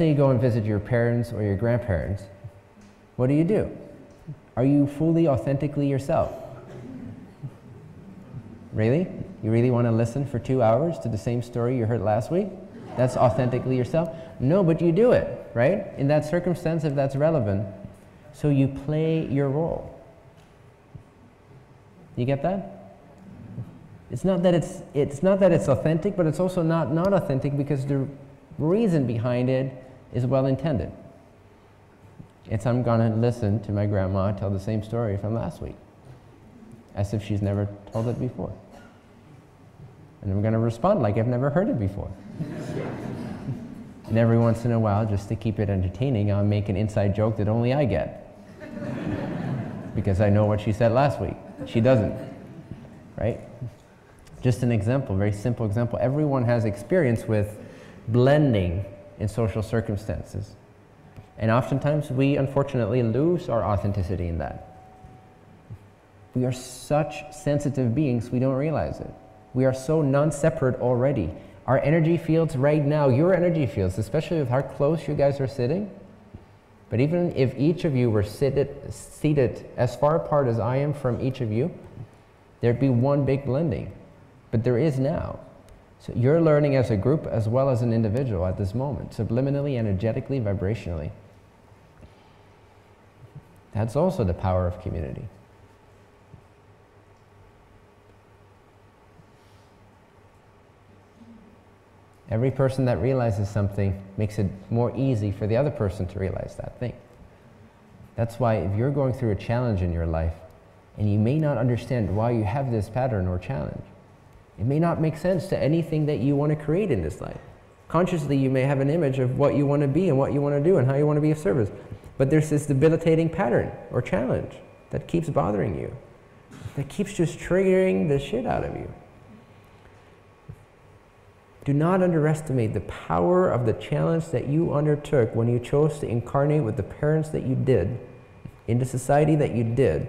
say you go and visit your parents or your grandparents. What do? Are you fully, authentically yourself? Really? You really want to listen for 2 hours to the same story you heard last week? That's authentically yourself? No, but you do it, right? In that circumstance, if that's relevant. So you play your role. You get that? It's not that it's authentic, but it's also not authentic because the reason behind it is well intended. It's I'm gonna listen to my grandma tell the same story from last week, as if she's never told it before. And I'm gonna respond like I've never heard it before. And every once in a while, just to keep it entertaining, I'll make an inside joke that only I get. Because I know what she said last week. She doesn't, right? Just an example, very simple example. Everyone has experience with blending in social circumstances. And oftentimes we, unfortunately, lose our authenticity in that. We are such sensitive beings, we don't realize it. We are so non-separate already. Our energy fields right now, your energy fields, especially with how close you guys are sitting, but even if each of you were seated as far apart as I am from each of you, there'd be one big blending. But there is now. So you're learning as a group as well as an individual at this moment, subliminally, energetically, vibrationally. That's also the power of community. Every person that realizes something makes it more easy for the other person to realize that thing. That's why if you're going through a challenge in your life, and you may not understand why you have this pattern or challenge, it may not make sense to anything that you want to create in this life. Consciously, you may have an image of what you want to be and what you want to do and how you want to be of service. But there's this debilitating pattern or challenge that keeps bothering you, that keeps just triggering the shit out of you. Do not underestimate the power of the challenge that you undertook when you chose to incarnate with the parents that you did, in the society that you did,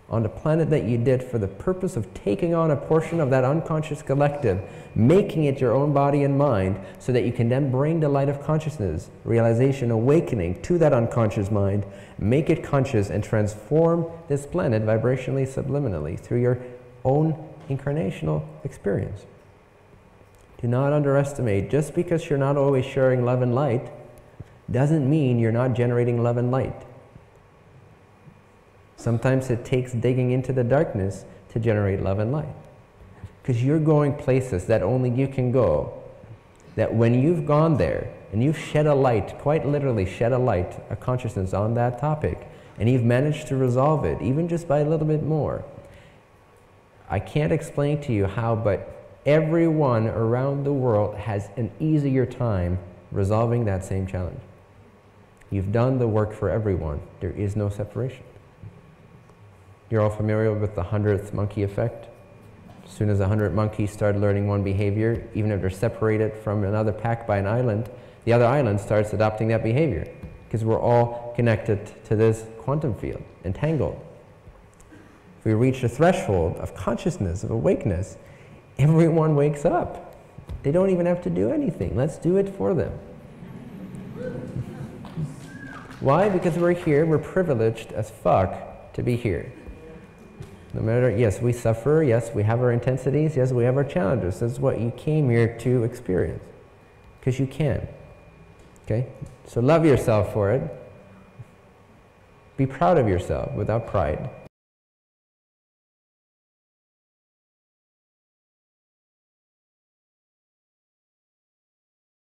on the planet that you did, for the purpose of taking on a portion of that unconscious collective, making it your own body and mind, so that you can then bring the light of consciousness, realization, awakening to that unconscious mind, make it conscious, and transform this planet vibrationally, subliminally, through your own incarnational experience. Do not underestimate, just because you're not always sharing love and light, doesn't mean you're not generating love and light. Sometimes it takes digging into the darkness to generate love and light. Because you're going places that only you can go, that when you've gone there, and you've shed a light, quite literally shed a light, a consciousness on that topic, and you've managed to resolve it, even just by a little bit more. I can't explain to you how, but everyone around the world has an easier time resolving that same challenge. You've done the work for everyone. There is no separation. You're all familiar with the 100th monkey effect. As soon as 100 monkeys start learning one behavior, even if they're separated from another pack by an island, the other island starts adopting that behavior, because we're all connected to this quantum field, entangled. If we reach the threshold of consciousness, of awakeness, everyone wakes up. They don't even have to do anything. Let's do it for them. Why? Because we're here, we're privileged as fuck to be here. No matter, yes, we suffer, yes, we have our intensities, yes, we have our challenges. That's what you came here to experience. Because you can. Okay? So love yourself for it. Be proud of yourself without pride.